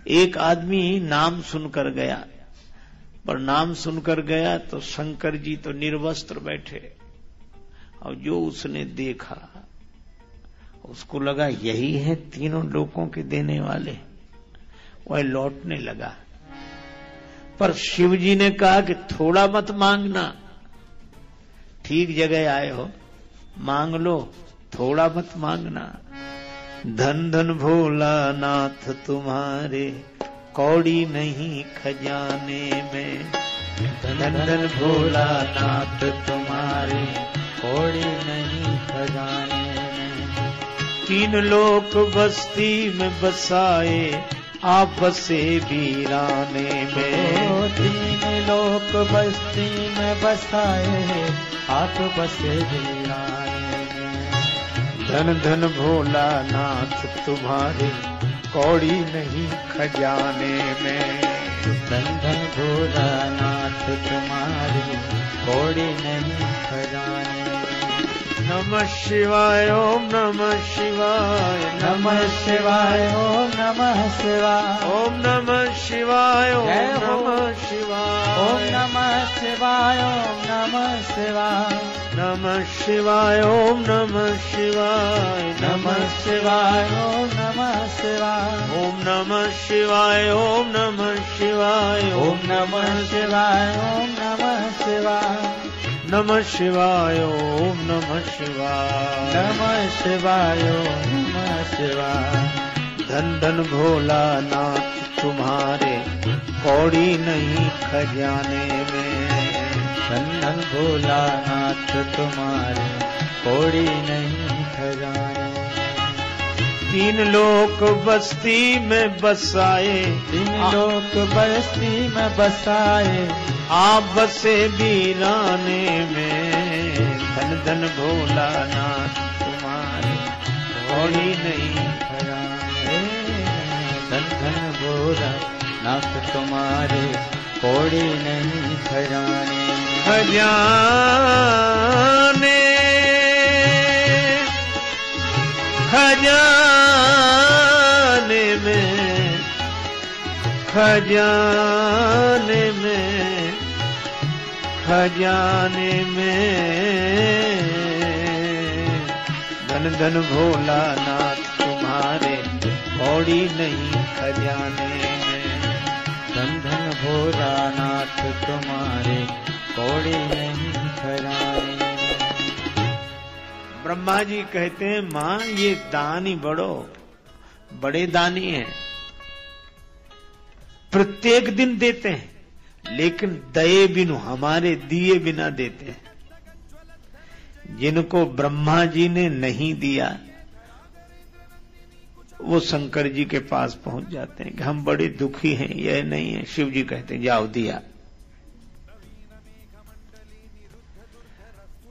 एक आदमी नाम सुनकर गया, पर नाम सुनकर गया तो शंकर जी तो निर्वस्त्र बैठे, और जो उसने देखा उसको लगा यही है तीनों लोकों के देने वाले, वह लौटने लगा। पर शिव जी ने कहा कि थोड़ा मत मांगना, ठीक जगह आए हो, मांग लो, थोड़ा मत मांगना। धन धन भोला नाथ तुम्हारे कौड़ी नहीं खजाने में, धन धन भोला नाथ तुम्हारे कौड़ी नहीं खजाने में। तीन लोक बस्ती में बसाए आप बसे वीराने में, तीन लोक बस्ती में बसाए आप बसे वीराने में। धन धन भोला नाथ तुम्हारे कौड़ी नहीं खजाने में, धन धन भोला नाथ तुम्हारे कौड़ी नहीं खजाने में। नमः शिवाय ओम नमः शिवाय, नमः शिवाय ओम नमः शिवाय, ओम नमः शिवाय ओम नमः शिवाय, ओम नमः शिवाय ओम नमः शिवाय, नमः शिवाय ओम नमः शिवाय, नमः शिवाय ओम नमः शिवाय, ओम नमः शिवाय ओम नमः शिवाय, ओम नमः शिवाय ओम नमः शिवाय, नमः शिवाय ओम नमः शिवाय, नमः शिवाय ओम नमः शिवाय। धन धन भोला नाथ तुम्हारे कौड़ी नहीं खजाने में, धन धन भोला नाथ तुम्हारे कौड़ी नहीं खजाने में। तीन लोक बस्ती में बसाए, तीन लोक बस्ती में बसाए आप बसे वीराने में। धन धन भोला नाथ तुम्हारे कौड़ी नहीं खजाने, धन धन भोला नाथ तुम्हारे कौड़ी नहीं खजाने। खजाने खजाने में, खजाने में, खजाने में। धन धन भोला नाथ तुम्हारे कौड़ी नहीं खजाने में, धन धन भोला नाथ तुम्हारे कौड़ी नहीं खजाने में। ब्रह्मा जी कहते हैं मां ये दानी बड़े दानी हैं, प्रत्येक दिन देते हैं, लेकिन दये बिनु हमारे दिए बिना देते हैं। जिनको ब्रह्मा जी ने नहीं दिया वो शंकर जी के पास पहुंच जाते हैं कि हम बड़े दुखी हैं, यह नहीं है। शिव जी कहते हैं जाओ दिया।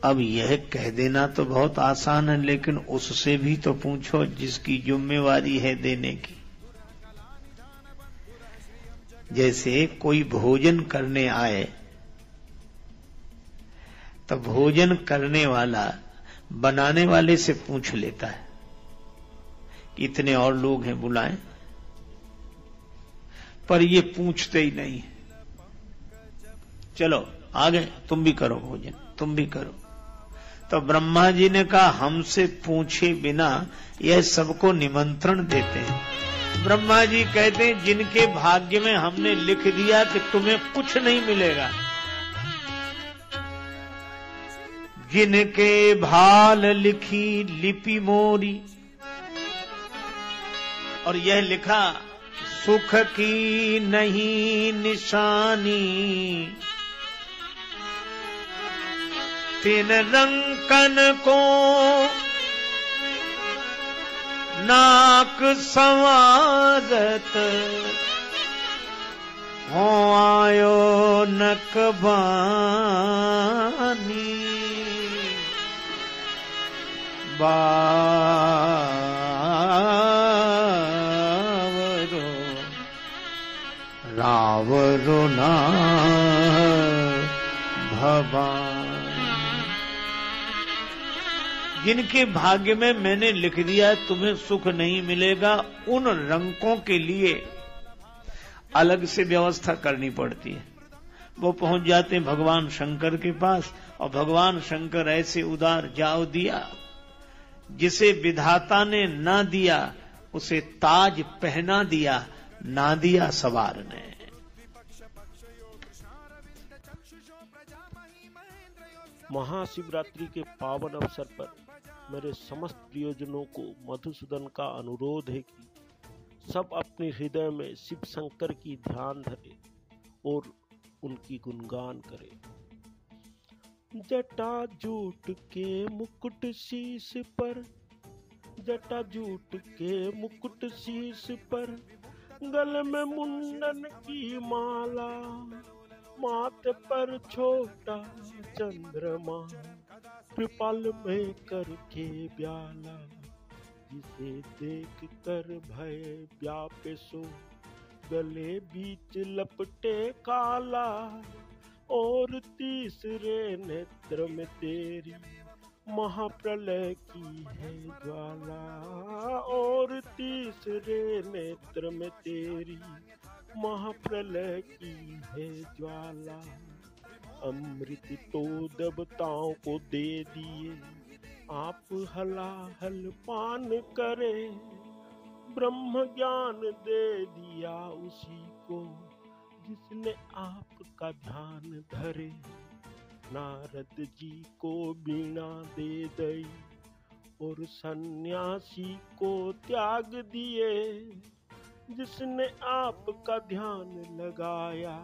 अब यह कह देना तो बहुत आसान है, लेकिन उससे भी तो पूछो जिसकी जिम्मेवारी है देने की। जैसे कोई भोजन करने आए तो भोजन करने वाला बनाने वाले से पूछ लेता है कि इतने और लोग हैं बुलाएं, पर ये पूछते ही नहीं है। चलो आगे तुम भी करो भोजन, तुम भी करो। तो ब्रह्मा जी ने कहा हमसे पूछे बिना यह सबको निमंत्रण देते हैं। ब्रह्मा जी कहते हैं जिनके भाग्य में हमने लिख दिया कि तुम्हें कुछ नहीं मिलेगा, जिनके भाल लिखी लिपि मोरी, और यह लिखा सुख की नहीं निशानी, तिन रंकन को नाक संवारत, हो आयो नकबानी, बावरो रावरो ना भवान। जिनके भाग्य में मैंने लिख दिया तुम्हें सुख नहीं मिलेगा, उन रंकों के लिए अलग से व्यवस्था करनी पड़ती है। वो पहुंच जाते हैं भगवान शंकर के पास, और भगवान शंकर ऐसे उदार जाव दिया, जिसे विधाता ने ना दिया उसे ताज पहना दिया, ना दिया सवार ने। महाशिवरात्रि के पावन अवसर पर मेरे समस्त प्रियजनों को मधुसूदन का अनुरोध है कि सब अपने हृदय में शिव शंकर की ध्यान धरे और उनकी गुणगान करे। जटा जूट के मुकुट शीश पर, जटा जूट के मुकुट शीश पर, गले में मुंडन की माला, माथे पर छोटा चंद्रमा, कृपाल में करके ब्याला, जिसे देख कर भय व्यापे सो, गले बीच लपटे काला, और तीसरे नेत्र में तेरी महाप्रलय की है ज्वाला, और तीसरे नेत्र में तेरी महाप्रलय की है ज्वाला। अमृत तो देवताओं को दे दिए, आप हलाहल पान करे, ब्रह्म ज्ञान दे दिया उसी को, जिसने आपका ध्यान धरे। नारद जी को बीणा दे दई, और सन्यासी को त्याग दिए, जिसने आपका ध्यान लगाया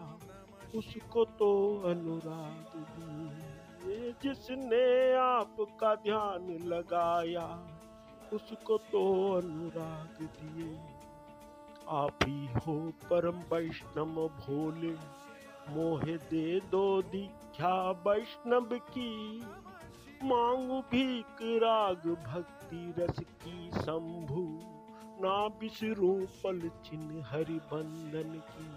उसको तो अनुराग दिए, जिसने आपका ध्यान लगाया उसको तो अनुराग दिए। आप ही हो परम वैष्णव भोले, मोहे दे दो दीक्षा वैष्णव की, मांगू भीख राग भक्ति रस की शंभु, ना बिसरूं पल चिन्ह हरि बंदन की।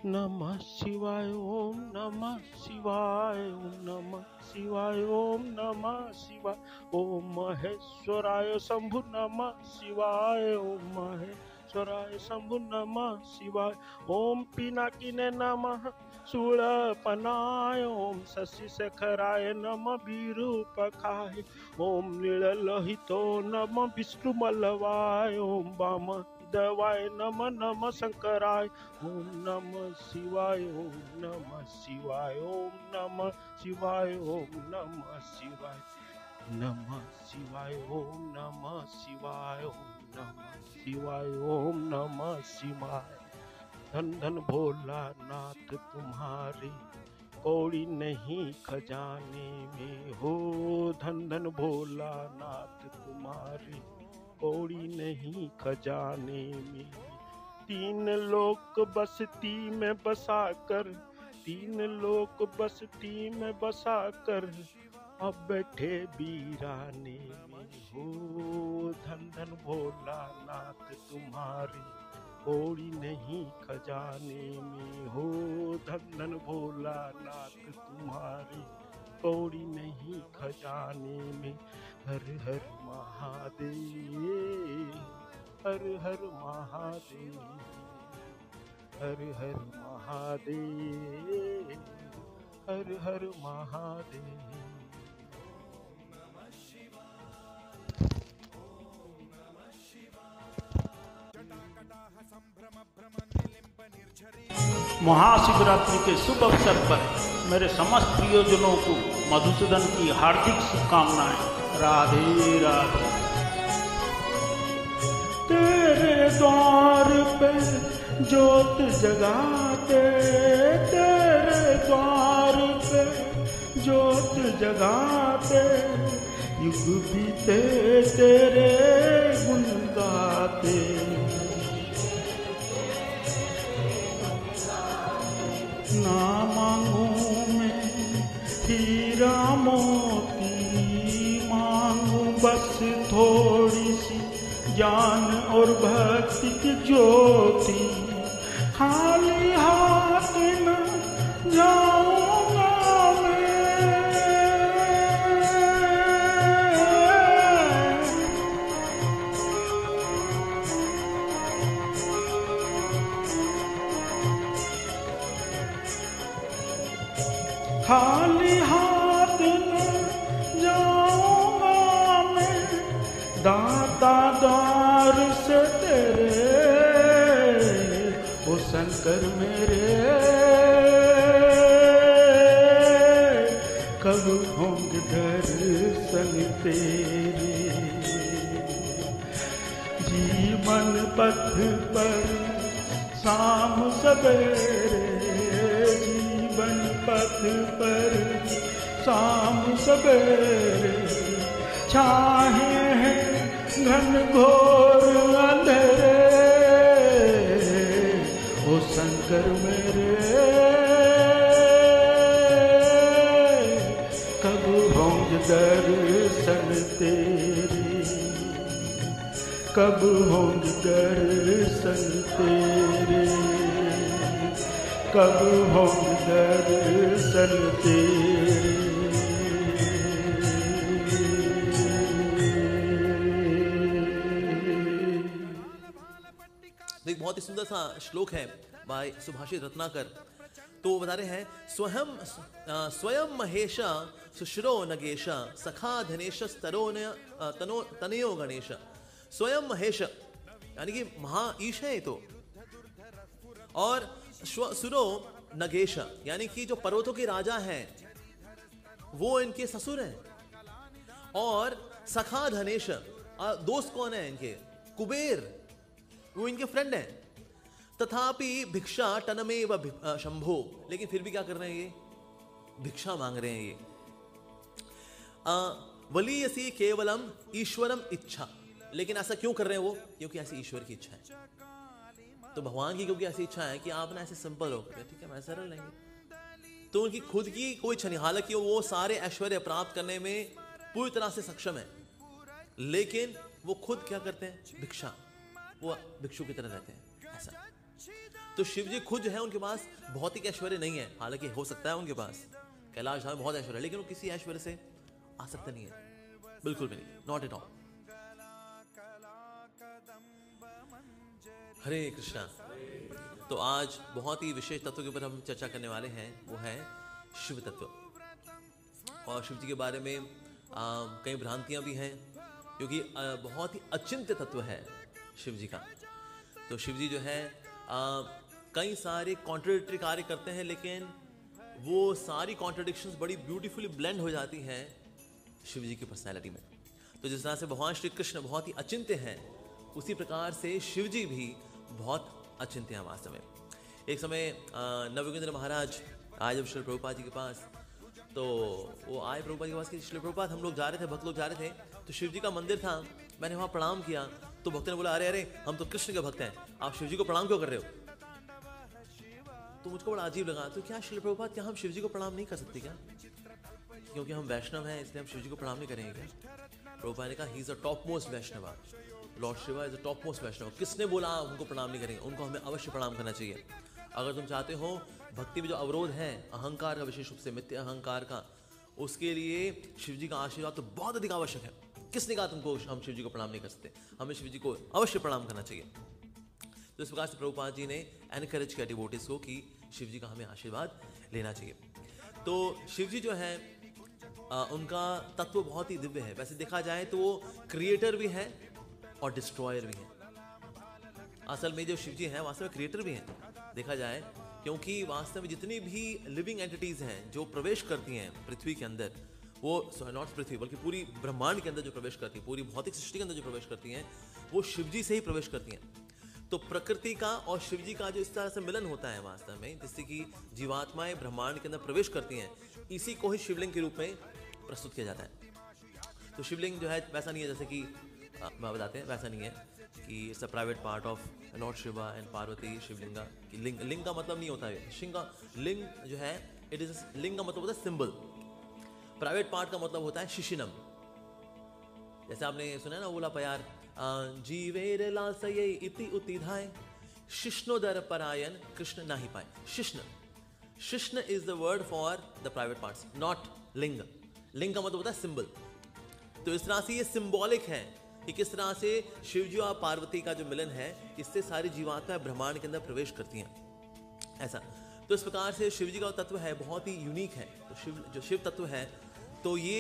नमः शिवाय ओम नमः शिवाय ओम नमः शिवाय ओम नमः शिवाय ओम महेश्वराय शंभु नमः शिवाय ओम महेश्वराय शंभु नमः शिवाय ओम पिनाकिने नमः शूलपनाय ओम शशि शेखराय नमः विरूपकाय ओम नीललोहितो नमः विष्णुमलवाय ओम वाम देवाय नमः नमः शंकराय ओम नमः शिवाय ओम नमः शिवाय ओम नमः शिवाय ओम नमः शिवाय नमः शिवाय ओम नमः शिवाय ओम नमः शिवाय ओम नमः शिवाय। धन धन भोला नाथ तुम्हारे, कौड़ी नहीं खजाने में हो, धन धन भोला नाथ तुम्हारे, कौड़ी नहीं खजाने में। तीन लोक बसती में बसा कर, तीन लोक बसती में बसा कर, अब बैठे वीराने में हो, धन धन भोला नाथ तुम्हारे, कौड़ी नहीं खजाने में हो, धन धन भोला नाथ तुम्हारे, कौड़ी नहीं खजाने में। हर हर महादेव, हर हर महादेव, हर हर महादेव, हर हर महादेव। महाशिवरात्रि के शुभ अवसर पर मेरे समस्त प्रियजनों को मधुसूदन की हार्दिक शुभकामनाएं। राधे राधे। तेरे द्वार पे ज्योत जगाते, तेरे द्वार पे ज्योत जगाते, युग बीते तेरे गुण गाते। ना मांगू मैं हीरा मोती, मांगू बस थोड़ी सी ज्ञान और भक्ति की ज्योति। खाली हाथ न जाऊंगा मैं, खाली हाथ न जाऊंगा मैं दाता द्वार से तेरे, ओ शंकर मेरे कब होंगे दर्शन तेरे। जीवन पथ पर शाम सवेरे, जीवन पथ पर शाम सवेरे, छाहे हैं घन घोर अंधेरे, ओ शंकर मेरे कब होंगे दर्शन तेरे, कब होंगे दर्शन तेरे, कब होंगे दर्शन तेरे। एक बहुत ही सुंदर सा श्लोक है भाई सुभाषित रत्नाकर। तो बता रहे हैं स्वयं महेश सुश्रो नगेश सखा धनेश तनयो गणेश। स्वयं महेश यानी कि महा ईश है तो, और सुरो नगेश यानी कि जो पर्वतों के राजा हैं वो इनके ससुर हैं, और सखा धनेश दोस्त कौन है इनके, कुबेर वो इनके फ्रेंड हैं। तथापि भिक्षा टनमेव शंभो, लेकिन फिर भी क्या कर रहे हैं ये, भिक्षा मांग रहे हैं ये। वलीयसी केवलम ईश्वरम इच्छा, लेकिन ऐसा क्यों कर रहे हैं वो, क्योंकि ऐसी ईश्वर की इच्छा है। तो भगवान की क्योंकि ऐसी इच्छा है कि आप ना ऐसे सिंपल हो, ठीक है मैं सरल लेंगे, तो उनकी खुद की कोई इच्छा नहीं। हालांकि वो सारे ऐश्वर्य प्राप्त करने में पूरी तरह से सक्षम है, लेकिन वो खुद क्या करते हैं, भिक्षा, वो भिक्षु की तरह रहते हैं ऐसा। तो शिव जी खुद जो है उनके पास भौतिक ऐश्वर्य नहीं है, हालांकि हो सकता है उनके पास कैलाश धाम में बहुत ऐश्वर्य है, लेकिन वो किसी ऐश्वर्य से आसक्त नहीं है, बिल्कुल भी नहीं, नॉट एट ऑल। हरे कृष्णा। तो आज बहुत ही विशेष तत्व के ऊपर हम चर्चा करने वाले हैं, वो है शिव तत्व। और शिव जी के बारे में कई भ्रांतियां भी हैं, क्योंकि बहुत ही अचिंत्य तत्व है शिव जी का। तो शिव जी जो है कई सारे कॉन्ट्रडिक्टरी कार्य करते हैं, लेकिन वो सारी कॉन्ट्रडिक्शंस बड़ी ब्यूटीफुली ब्लेंड हो जाती हैं शिव जी की पर्सनैलिटी में। तो जिस तरह से भगवान श्री कृष्ण बहुत ही अचिंत्य हैं, उसी प्रकार से शिव जी भी बहुत अचिंत्य हैं वास्तव में। एक समय नवयोगेंद्र महाराज आए जब श्री प्रभुपाद जी के पास, तो वो आए प्रभुपाद जी के पास कि श्री प्रभुपाद हम लोग जा रहे थे, भक्त लोग जा रहे थे, तो शिव जी का मंदिर था, मैंने वहाँ प्रणाम किया, तो भक्त ने बोला अरे अरे हम तो कृष्ण के भक्त हैं, आप शिव जी को प्रणाम क्यों कर रहे हो। तो मुझको बड़ा अजीब लगा, तो क्या श्री प्रभुपाद क्या हम शिव जी को प्रणाम नहीं कर सकते क्या, क्योंकि हम वैष्णव हैं इसलिए हम शिव जी को प्रणाम नहीं करेंगे क्या। प्रभुपाद ने कहा he is a top most Vaishnava, lord Shiva is a top most Vaishnava. किसने बोला उनको प्रणाम नहीं करेंगे, उनको हमें अवश्य प्रणाम करना चाहिए। अगर तुम चाहते हो भक्ति में जो अवरोध है अहंकार का, विशेष रूप से मिथ्या अहंकार का, उसके लिए शिव जी का आशीर्वाद तो बहुत अधिक आवश्यक है। किसने कहा तुमको हम शिव जी को प्रणाम नहीं कर सकते, हमें शिव जी को अवश्य प्रणाम करना चाहिए। तो इस प्रकार से प्रभुपाद जी ने एनकरेज किया डिवोटीज को कि शिव जी का हमें आशीर्वाद लेना चाहिए। तो शिव जी जो है उनका तत्व बहुत ही दिव्य है। वैसे देखा जाए तो वो क्रिएटर भी है और डिस्ट्रॉयर भी है। असल में जो शिव जी हैं वास्तव में क्रिएटर भी हैं देखा जाए, क्योंकि वास्तव में जितनी भी लिविंग एंटिटीज हैं जो प्रवेश करती हैं पृथ्वी के अंदर, वो नॉट पृथ्वी बल्कि पूरी ब्रह्मांड के अंदर जो प्रवेश करती है, पूरी भौतिक सृष्टि के अंदर जो प्रवेश करती हैं, वो शिव जी से ही प्रवेश करती हैं। तो प्रकृति का और शिव जी का जो इस तरह से मिलन होता है वास्तव में, जिससे कि जीवात्माएं ब्रह्मांड के अंदर प्रवेश करती हैं, इसी को ही शिवलिंग के रूप में प्रस्तुत किया जाता है। तो शिवलिंग जो है वैसा नहीं है जैसे कि बताते हैं, वैसा नहीं है कि it's a private part of lord Shiva and Parvati Shivalinga. कि लिंग का मतलब नहीं होता है, लिंग जो है इट इज लिंग का मतलब होता है सिंबल, प्राइवेट पार्ट का मतलब होता है शिशिनम। जैसे आपने सुना ना बोला प्यार जीवेर लासये इति उतिधाय शिष्णोदर परायण कृष्ण नाही पाए। Shishna is the word for the private parts, not linga. लिंग का मतलब होता है सिंबल। तो इस तरह से ये सिंबॉलिक है कि किस तरह से शिवजी और पार्वती का जो मिलन है, इससे सारी जीवात्माएं ब्रह्मांड के अंदर प्रवेश करती हैं ऐसा। तो इस प्रकार से शिव जी का तत्व है बहुत ही यूनिक है। तो जो शिव तत्व है तो ये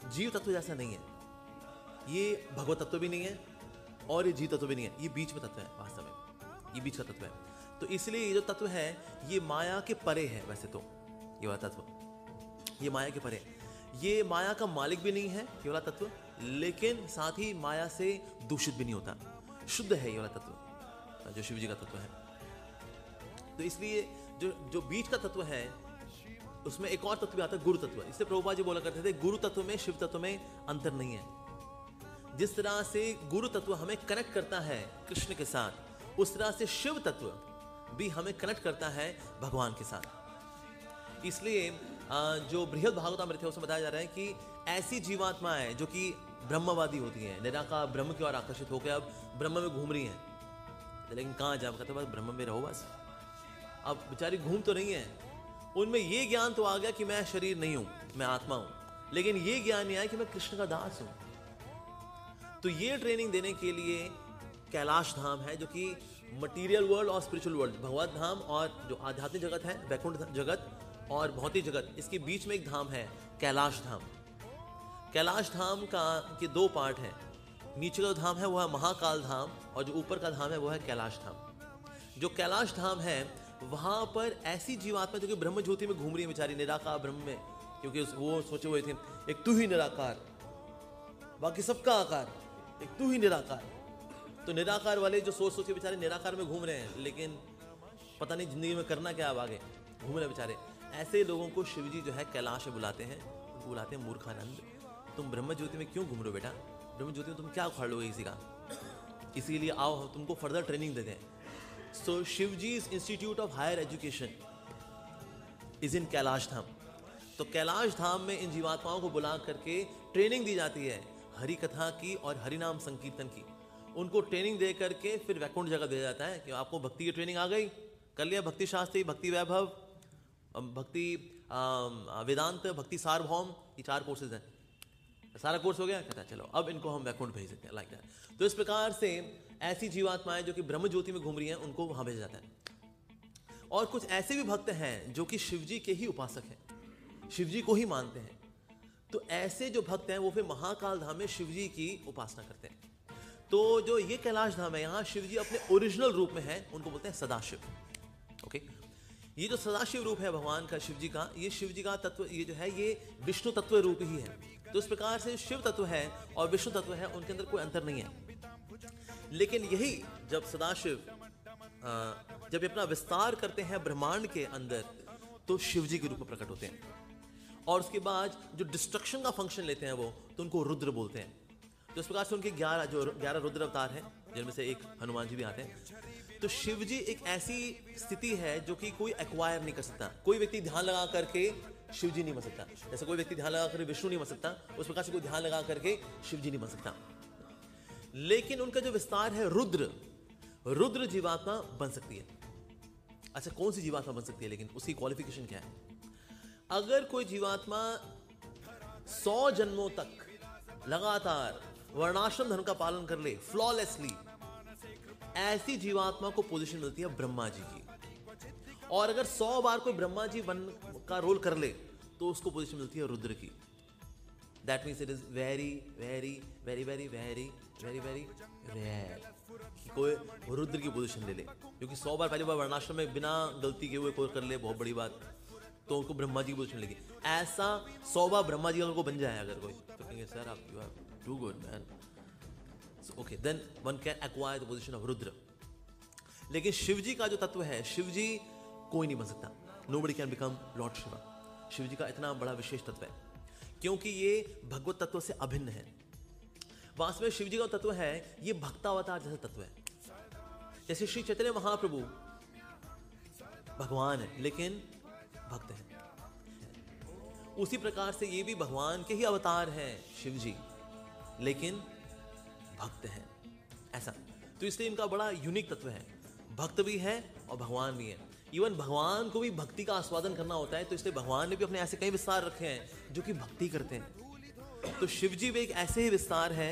जीव तत्व जैसा नहीं है, ये भगवत तत्व भी नहीं है और ये जीव तत्व भी नहीं है, ये बीच में तत्व है, वास्तव में ये बीच का तत्व है। तो इसलिए ये जो तत्व है ये माया के परे है। वैसे तो ये वाला तत्व ये माया के परे, ये माया का मालिक भी नहीं है ये वाला तत्व, लेकिन साथ ही माया से दूषित भी नहीं होता, शुद्ध है ये वाला तत्व जो शिव जी का तत्व है। तो इसलिए जो बीच का तत्व है उसमें एक और तत्व आता है गुरु तत्व। इससे प्रभुपाद जी बोला करते थे गुरु तत्व में शिव तत्व में अंतर नहीं है। जिस तरह से गुरु तत्व हमें कनेक्ट करता है कृष्ण के साथ, उस तरह से शिव तत्व भी हमें कनेक्ट करता है भगवान के साथ। इसलिए जो बृहद भागवतामृत है उसमें बताया जा रहा है कि ऐसी जीवात्माएं जो कि ब्रह्मवादी होती हैं, निराकार ब्रह्म की ओर आकर्षित होकर अब ब्रह्म में घूम रही हैं, लेकिन कहाँ जा कहते बस ब्रह्म में रहो बस। अब बेचारी घूम तो रही है, उनमें ये ज्ञान तो आ गया कि मैं शरीर नहीं हूं, मैं आत्मा हूं, लेकिन ये ज्ञान नहीं आया कि मैं कृष्ण का दास हूं। तो ये ट्रेनिंग देने के लिए कैलाश धाम है जो कि मटेरियल वर्ल्ड और स्पिरिचुअल वर्ल्ड, भगवत धाम और जो आध्यात्मिक जगत है वैकुंठ जगत और भौतिक जगत, इसके बीच में एक धाम है कैलाश धाम। कैलाश धाम के दो पार्ट हैं, नीचे का धाम है वो है महाकाल धाम और जो ऊपर का धाम है वो है कैलाश धाम। जो कैलाश धाम है वहां पर ऐसी जीवात्मा जो कि ब्रह्म ज्योति में घूम रही है बेचारी, निराकार ब्रह्म में, क्योंकि वो सोचे हुए थे एक तू ही निराकार, बाकी सबका आकार, एक तू ही निराकार। तो निराकार वाले जो सोच के बेचारे निराकार में घूम रहे हैं, लेकिन पता नहीं जिंदगी में करना क्या अब आगे, घूम रहे बेचारे। ऐसे लोगों को शिवजी जो है कैलाश में बुलाते हैं, उनको बुलाते हैं मूर्खानंद। तुम ब्रह्म ज्योति में क्यों घूम रहे हो बेटा, ब्रह्म ज्योति में तुम क्या उखाड़ लोगे किसी का, इसीलिए आओ हम तुमको फर्दर ट्रेनिंग देते हैं। So Shivji's Institute of Higher Education is in Kailash धाम। तो कैलाश धाम में इन जीवात्माओं को बुला करके ट्रेनिंग दी जाती है हरि कथा की और हरि नाम संकीर्तन की। उनको ट्रेनिंग दे करके फिर वैकुंठ जगह दिया जाता है कि आपको भक्ति की ट्रेनिंग आ गई, कर लिया भक्ति शास्त्री, भक्ति वैभव, भक्ति वेदांत, भक्ति सार्वभौम, ये 4 कोर्सेज हैं, सारा कोर्स हो गया, कहता है चलो अब इनको हम वैकुंठ भेज देते हैं, लाइक दैट। तो इस प्रकार से ऐसी जीवात्माएं जो कि ब्रह्म ज्योति में घूम रही हैं उनको वहां भेजा जाता है। और कुछ ऐसे भी भक्त हैं जो कि शिवजी के ही उपासक हैं, शिवजी को ही मानते हैं। तो ऐसे जो भक्त हैं वो फिर महाकाल धाम में शिवजी की उपासना करते हैं। तो जो ये कैलाश धाम है यहाँ शिवजी अपने ओरिजिनल रूप में है, उनको बोलते हैं सदाशिव। ओके, ये जो सदाशिव रूप है भगवान का, शिवजी का, ये शिवजी का तत्व ये जो है ये विष्णु तत्व रूप ही है। तो इस प्रकार से शिव तत्व है और विष्णु तत्व है, उनके अंदर कोई अंतर नहीं है। लेकिन यही जब सदाशिव जब अपना विस्तार करते हैं ब्रह्मांड के अंदर तो शिवजी के रूप में प्रकट होते हैं। और उसके बाद जो डिस्ट्रक्शन का फंक्शन लेते हैं वो, तो उनको रुद्र बोलते हैं। तो इस प्रकार से उनके 11 रुद्र अवतार हैं, जिनमें से एक हनुमान जी भी आते हैं। तो शिवजी एक ऐसी स्थिति है जो कि कोई एक्वायर नहीं कर सकता। कोई व्यक्ति ध्यान लगा करके शिवजी नहीं बन सकता, जैसे कोई व्यक्ति ध्यान लगा करके विष्णु नहीं बन सकता, उस प्रकार से कोई ध्यान लगा करके शिवजी नहीं बन सकता। लेकिन उनका जो विस्तार है रुद्र जीवात्मा बन सकती है। अच्छा, कौन सी जीवात्मा बन सकती है, लेकिन उसकी क्वालिफिकेशन क्या है? अगर कोई जीवात्मा 100 जन्मों तक लगातार वर्णाश्रम धर्म का पालन कर ले फ्लॉलेसली, ऐसी जीवात्मा को पोजीशन मिलती है ब्रह्मा जी की। और अगर 100 बार कोई ब्रह्मा जी बन का रोल कर ले तो उसको पोजीशन मिलती है रुद्र की। That means it is very very very very very very very rare कि कोई रुद्र की पोजीशन ले ले, क्योंकि 100 बार पहली बार वर्णाश्रम में बिना गलती के हुए कोई कर ले, बहुत बड़ी बात, तो उनको ब्रह्मा जी की पोजीशन लेगी। ऐसा 100 बार ब्रह्मा जी अगर को बन जाए अगर कोई, तो कहेंगे सर आप you are too good man, okay then one can acquire the position of Rudra. लेकिन शिवजी का जो तत्व है, शिवजी कोई नहीं बन सकता, nobody can become Lord Shiva. Shivji का इतना बड़ा विशेष तत्व है क्योंकि ये भगवत तत्व से अभिन्न है। वास्तव में शिवजी का तत्व है ये भक्तावतार जैसा तत्व है। जैसे श्री चैतन्य महाप्रभु भगवान है लेकिन भक्त है, उसी प्रकार से ये भी भगवान के ही अवतार हैं शिवजी, लेकिन भक्त हैं ऐसा। तो इसलिए इनका बड़ा यूनिक तत्व है, भक्त भी है और भगवान भी है। इवन भगवान को भी भक्ति का आस्वादन करना होता है, तो इसलिए भगवान ने भी अपने ऐसे कई विस्तार रखे हैं जो कि भक्ति करते हैं। तो शिवजी भी एक ऐसे ही विस्तार है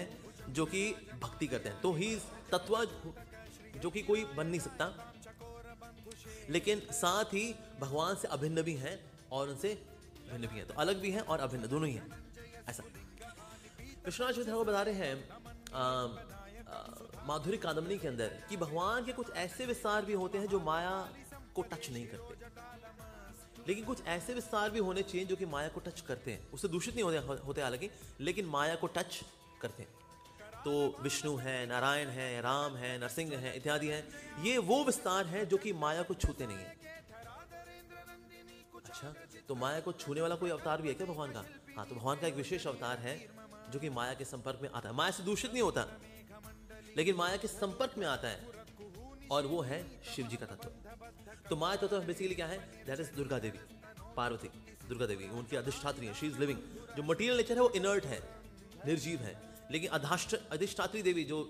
जो कि भक्ति करते हैं। तो ही तत्व जो कि कोई बन नहीं सकता। लेकिन साथ ही भगवान से अभिन्न भी हैं और उनसे भिन्न भी हैं। तो अलग भी हैं और अभिन्न दोनों ही हैं। ऐसा विश्वनाथ जी को बता रहे हैं माधुरी कादम्बनी के अंदर कि भगवान के कुछ ऐसे विस्तार भी होते हैं जो माया को टच नहीं करते, लेकिन कुछ ऐसे विस्तार भी होने चाहिए जो कि माया को टच करते हैं, उससे दूषित नहीं होते हालांकि, लेकिन माया को टच करते हैं। तो विष्णु है, नारायण है, राम है, नरसिंह है इत्यादि हैं, ये वो विस्तार हैं जो कि माया को छूते नहीं है। अच्छा, तो माया को छूने वाला कोई अवतार भी है क्या भगवान का? हाँ, तो भगवान का एक विशेष अवतार है जो कि माया के संपर्क में आता है, माया से दूषित नहीं होता लेकिन माया के संपर्क में आता है, और वो है शिव जी का तत्व। तो माया तत्व बेसिकली क्या है? दैट इज दुर्गा देवी, पार्वती, दुर्गा देवी उनकी अधिष्ठात्री है, शी इज लिविंग। जो मटीरियल नेचर है वो इनर्ट है, निर्जीव है, लेकिन अधिष्ठात्री देवी जो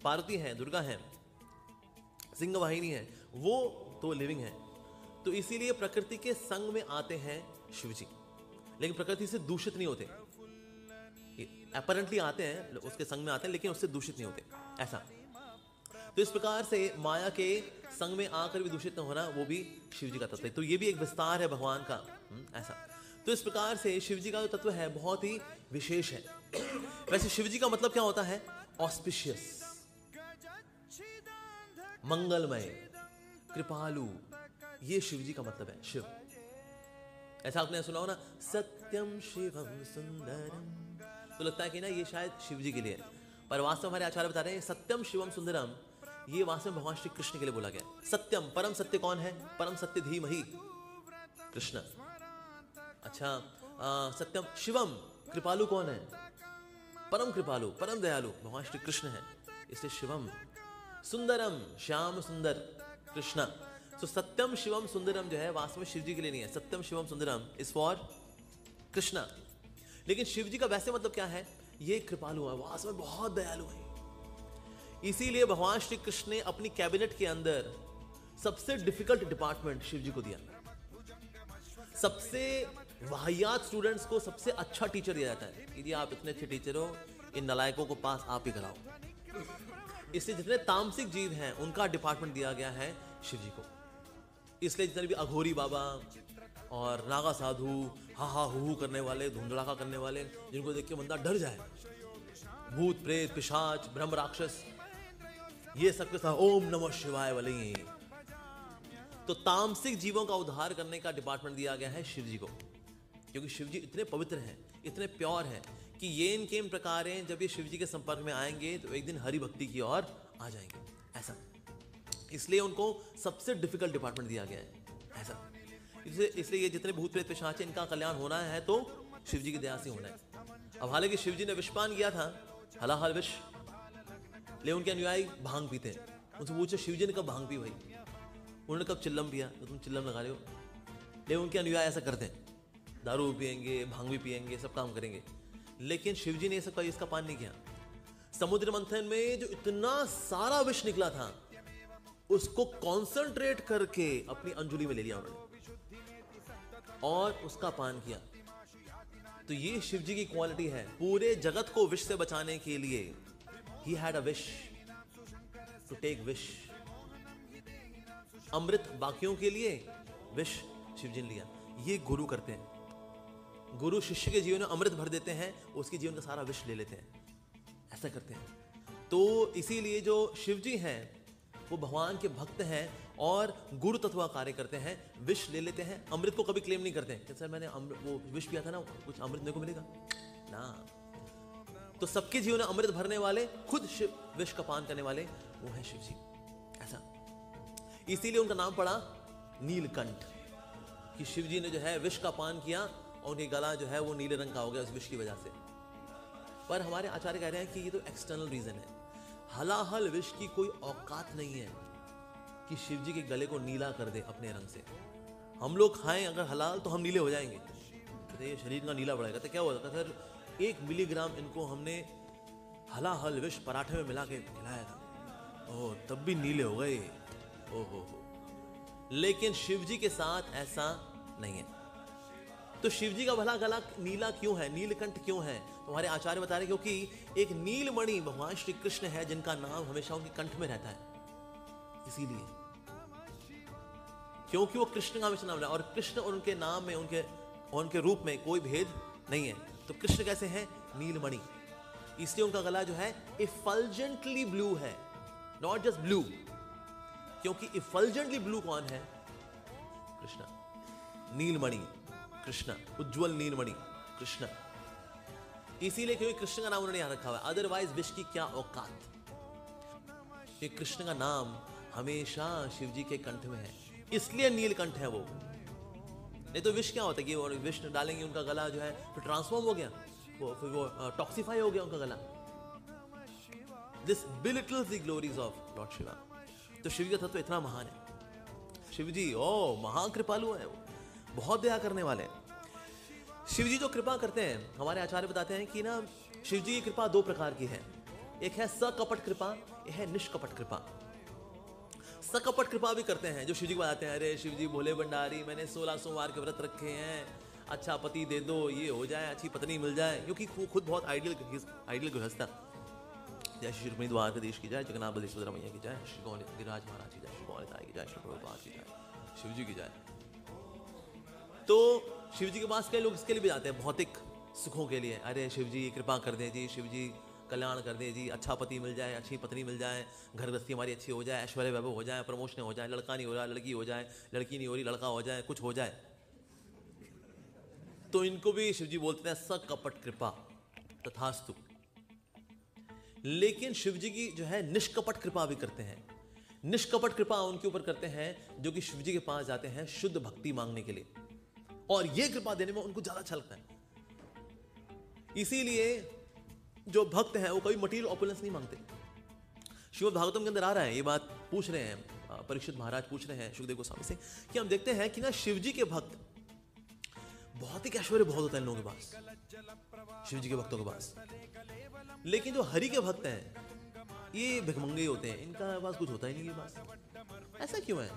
पार्वती है, दुर्गा है, सिंह वाहिनी है, वो तो लिविंग है। तो इसीलिए प्रकृति के संग में आते हैं शिव जी, लेकिन प्रकृति से दूषित नहीं होते। अपरेंटली आते हैं, उसके संग में आते हैं, लेकिन उससे दूषित नहीं होते। ऐसा तो इस प्रकार से माया के संग में आकर भी दूषित न होना, वो भी शिव जी का तत्व है। तो ये भी एक विस्तार है भगवान का। ऐसा तो इस प्रकार से शिव जी का जो तत्व है बहुत ही विशेष है। वैसे शिव जी का मतलब क्या होता है? ऑस्पिशियस, मंगलमय, कृपालु, ये शिव जी का मतलब है। शिव, ऐसा आपने सुना हो ना, सत्यम शिवम सुंदरम, तो लगता है कि ना ये शायद शिव जी के लिए है, पर वास्तव हमारे आचार्य बता रहे हैं सत्यम शिवम सुंदरम ये वास्तव में भगवान श्री कृष्ण के लिए बोला गया। सत्यम, परम सत्य कौन है? परम सत्य धीमहि, कृष्ण। अच्छा, सत्यम शिवम, कृपालु कौन है? परम कृपालु, परम दयालु भगवान श्री कृष्ण है, इसलिए शिवम। सुंदरम, श्याम सुंदर, कृष्ण। तो सत्यम शिवम सुंदरम जो है वास्तव में शिव जी के लिए नहीं है, सत्यम शिवम सुंदरम इज फॉर कृष्ण। लेकिन शिव जी का वैसे मतलब क्या है? ये कृपालु है, वास्तव में बहुत दयालु है। इसीलिए भगवान श्री कृष्ण ने अपनी कैबिनेट के अंदर सबसे डिफिकल्ट डिपार्टमेंट शिव जी को दिया। सबसे वाहियात स्टूडेंट्स को सबसे अच्छा टीचर दिया जाता है। यदि आप इतने अच्छे टीचर हो, इन नलायकों को पास आप ही कराओ। इसलिए जितने तामसिक जीव हैं उनका डिपार्टमेंट दिया गया है शिव जी को। इसलिए जितने भी अघोरी बाबा और नागा साधु, हा हा हु करने वाले, धुंधड़ाका करने वाले, जिनको देख के बंदा डर जाए, भूत प्रेत पिशाच ब्रह्म राक्षस, ये सब के साथ ओम नमः शिवाय वाले ही। तो तामसिक जीवों का उद्धार करने का डिपार्टमेंट दिया गया है शिव जी को, क्योंकि शिव जी इतने पवित्र हैं, इतने प्योर हैं कि ये इनके प्रकारें जब ये शिव जी के संपर्क में आएंगे तो एक दिन हरि भक्ति की ओर आ जाएंगे। ऐसा इसलिए उनको सबसे डिफिकल्ट डिपार्टमेंट दिया गया है। ऐसा इसलिए ये जितने भूत प्रेत पिशाच इनका कल्याण होना है तो शिव जी की दया से होना है। अब हालांकि शिव जी ने विषपान किया था, हलाहल विष, ले उनके अनुयायी भांग पीते हैं। उनसे पूछो शिव जी ने कब भांग पी भाई? उन्होंने कब चिल्लम पिया? तो तुम चिल्लम लगा रहे हो। ले उनके अनुयायी ऐसा करते हैं, दारू पियेंगे, भांग भी पियेंगे, सब काम करेंगे, लेकिन शिव जी ने सब इसका पान नहीं किया। समुद्र मंथन में जो इतना सारा विष निकला था उसको कॉन्सेंट्रेट करके अपनी अंजुलि में ले लिया उन्होंने और उसका पान किया। तो ये शिव जी की क्वालिटी है। पूरे जगत को विष से बचाने के लिए he had a wish to take wish। अमृत बाकियों के लिए, विष शिव जी ने लिया। ये गुरु करते हैं। गुरु शिष्य के जीवन में अमृत भर देते हैं, उसके जीवन का सारा विष ले लेते हैं, ऐसा करते हैं। तो इसीलिए जो शिव जी हैं वो भगवान के भक्त हैं और गुरु तत्व कार्य करते हैं। विष ले लेते हैं, अमृत को कभी क्लेम नहीं करते हैं कि सर मैंने वो विष पिया था ना, कुछ अमृत मेरे को मिलेगा ना। तो सबके जीवन में अमृत भरने वाले, खुद शिव विष का पान करने वाले वो है शिव जी। ऐसा इसीलिए उनका नाम पड़ा नीलकंठ, कि शिव जी ने जो है विष का पान किया और उनकी गला जो है वो नीले रंग का हो गया उस विष की वजह से। पर हमारे आचार्य कह रहे हैं कि ये तो एक्सटर्नल रीजन है। हलाहल विष की कोई औकात नहीं है कि शिव जी के गले को नीला कर दे अपने रंग से। हम लोग खाएं अगर हलाल तो हम नीले हो जाएंगे, तो ये शरीर का नीला बढ़ेगा। तो क्या होगा सर, 1 मिलीग्राम इनको हमने हलाहल विष पराठे में मिला के खिलाया था, ओह तब भी नीले हो गए। ओहो, लेकिन शिव जी के साथ ऐसा नहीं है। तो शिव जी का भला गला नीला क्यों है, नीलकंठ क्यों है? तो हमारे आचार्य बता रहे क्योंकि एक नीलमणि भगवान श्री कृष्ण है जिनका नाम हमेशा उनके कंठ में रहता है। इसीलिए क्योंकि वो कृष्ण का हमेशा नाम लिया, और कृष्ण और उनके नाम में, उनके रूप में कोई भेद नहीं है। तो कृष्ण कैसे हैं? नीलमणि। इसलिए उनका गला जो है इफल्जेंटली ब्लू है, नॉट जस्ट ब्लू, क्योंकि इफल्जेंटली ब्लू कौन है? कृष्ण। नीलमणि कृष्ण, उज्जवल नीलमणि कृष्ण। इसीलिए क्योंकि कृष्ण का नाम उन्होंने यहां रखा हुआ है, अदरवाइज विश्व की क्या औकात। ये कृष्ण का नाम हमेशा शिव जी के कंठ में है, इसलिए नीलकंठ है वो। नहीं तो विष क्या होता है कि वो विष डालेंगे उनका गला जो है फिर ट्रांसफॉर्म हो गया, फिर वो टॉक्सिफाई हो गया उनका गला। This belittles the glories of lord Shiva. तो शिव जी का तत्व इतना महान है। शिव जी महाकृपालु है, वो बहुत दया करने वाले हैं। शिव जी जो कृपा करते हैं, हमारे आचार्य बताते हैं कि ना शिव जी की कृपा दो प्रकार की है। एक है सकपट कृपा, एक है निष्कपट कृपा। सकपट कृपा भी करते हैं जो शिव जी को बताते हैं, अरे शिव जी भोले भंडारी, मैंने 16 सोमवार के व्रत रखे हैं, अच्छा पति दे दो, ये हो जाए, अच्छी पत्नी मिल जाए, क्योंकि खुद बहुत आइडियल गृहस्थ। जय श्री रुक्मिणी द्वारकाधीश की जय, जगन्नाथ बलदेव सुभद्रा मैया की जय, श्री गौर गिरिराज महाराज की जय, श्री गौर की जय, श्री प्रभुपाद की जय, शिव जी की जय। तो शिव जी के पास कई लोग इसके लिए भी जाते हैं, भौतिक सुखों के लिए। अरे शिव जी कृपा कर दे जी, शिव जी कल्याण कर दे जी, अच्छा पति मिल जाए, अच्छी पत्नी मिल जाए, घर गृहस्थी हमारी अच्छी हो जाए, ऐश्वर्य वैभव हो जाए, प्रमोशन हो जाए, लड़का नहीं हो रहा लड़की हो जाए, लड़की नहीं हो रही लड़का हो जाए, कुछ हो जाए। तो इनको भी शिव जी बोलते हैं सकपट कृपा, तथास्तु। लेकिन शिव जी की जो है निष्कपट कृपा भी करते हैं। निष्कपट कृपा उनके ऊपर करते हैं जो कि शिव जी के पास जाते हैं शुद्ध भक्ति मांगने के लिए, और यह कृपा देने में उनको ज्यादा अच्छा लगता है। इसीलिए जो भक्त हैं वो कभी मटीरियल ऑपुलेंस नहीं मांगते। श्रीमद् भागवतम के अंदर आ रहा है, ये बात पूछ रहे हैं परीक्षित महाराज, पूछ रहे हैं सुखदेव गोस्वामी से कि हम देखते हैं कि ना शिव जी के भक्त, भौतिक ऐश्वर्य बहुत होता है इन लोगों के पास, शिव जी के भक्तों के पास, लेकिन जो हरि के भक्त हैं ये भिखमंगे होते हैं, इनका पास कुछ होता ही नहीं। पास ऐसा क्यों है?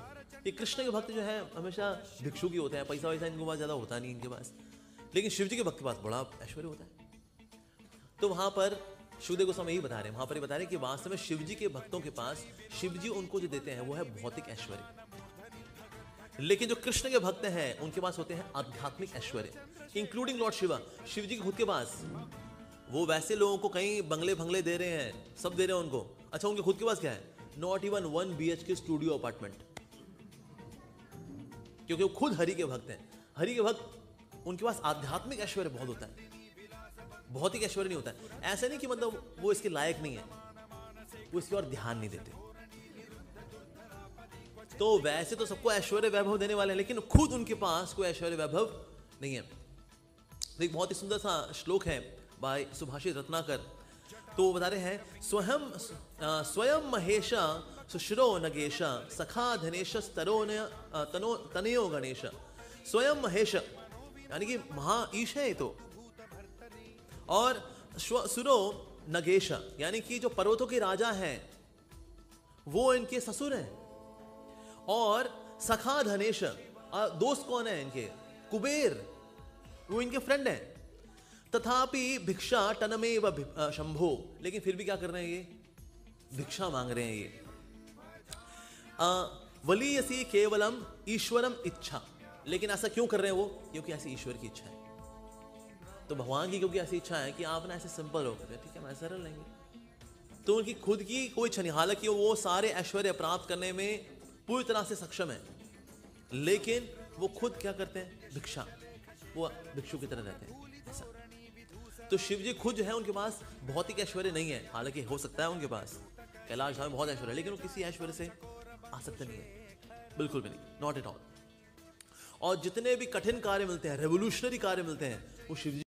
ये कृष्ण के भक्त जो है हमेशा भिक्षुकी होते हैं, पैसा वैसा इनके पास ज्यादा होता नहीं इनके पास, लेकिन शिव जी के भक्त के पास बड़ा ऐश्वर्य होता है। तो वहां पर सुखदेव गोस्वामी यही बता रहे हैं, वहां पर ये बता रहे हैं कि वास्तव में शिव जी के भक्तों के पास शिव जी उनको जो देते हैं वो है भौतिक ऐश्वर्य, लेकिन जो कृष्ण के भक्त हैं उनके पास होते हैं आध्यात्मिक ऐश्वर्य, इंक्लूडिंग लॉर्ड शिवा। शिव जी के खुद के पास वो वैसे लोगों को कहीं बंगले भंगले दे रहे हैं, सब दे रहे हैं उनको, अच्छा उनके खुद के पास क्या है? Not even 1 BHK studio apartment, क्योंकि वो खुद हरि के भक्त हैं। हरि के भक्त उनके पास आध्यात्मिक ऐश्वर्य बहुत होता है, भौतिक ऐश्वर्य नहीं होता है। ऐसा नहीं कि मतलब वो इसके लायक नहीं है, वो इसकी ओर ध्यान नहीं देते। तो वैसे तो सबको ऐश्वर्य वैभव देने वाले हैं, लेकिन खुद उनके पास कोई ऐश्वर्य वैभव नहीं है। तो एक बहुत ही सुंदर सा श्लोक है बाय सुभाषित रत्नाकर, तो वो बता रहे हैं स्वयं महेश सुश्रो नगेश सखा धनेश तनयो गणेश। स्वयं महेश यानी कि महा ईश है तो, और सुरो नगेश यानी कि जो पर्वतों के राजा हैं वो इनके ससुर हैं, और सखा धनेश दोस्त कौन है इनके? कुबेर, वो इनके फ्रेंड हैं। तथापि भिक्षा टनमेव शंभो, लेकिन फिर भी क्या कर रहे हैं ये? भिक्षा मांग रहे हैं ये। वलीयसी केवलम ईश्वरम इच्छा, लेकिन ऐसा क्यों कर रहे हैं वो? क्योंकि ऐसी ईश्वर की इच्छा है। तो भगवान की क्योंकि ऐसी इच्छा है कि आप ना ऐसे सिंपल हो गए, ठीक है मैं सरल लेंगे, तो उनकी खुद की कोई इच्छा नहीं। हालांकि वो सारे ऐश्वर्य प्राप्त करने में पूरी तरह से सक्षम है, लेकिन वो खुद क्या करते हैं? भिक्षा, वो भिक्षु की तरह रहते हैं ऐसा। तो शिव जी खुद जो है उनके पास भौतिक ऐश्वर्य नहीं है, हालांकि हो सकता है उनके पास कैलाश धाम में बहुत ऐश्वर्य, लेकिन वो किसी ऐश्वर्य से आसक्त नहीं है, बिल्कुल भी नहीं, नॉट एट ऑल। और जितने भी कठिन कार्य मिलते हैं, रेवोल्यूशनरी कार्य मिलते हैं, वो शिव जी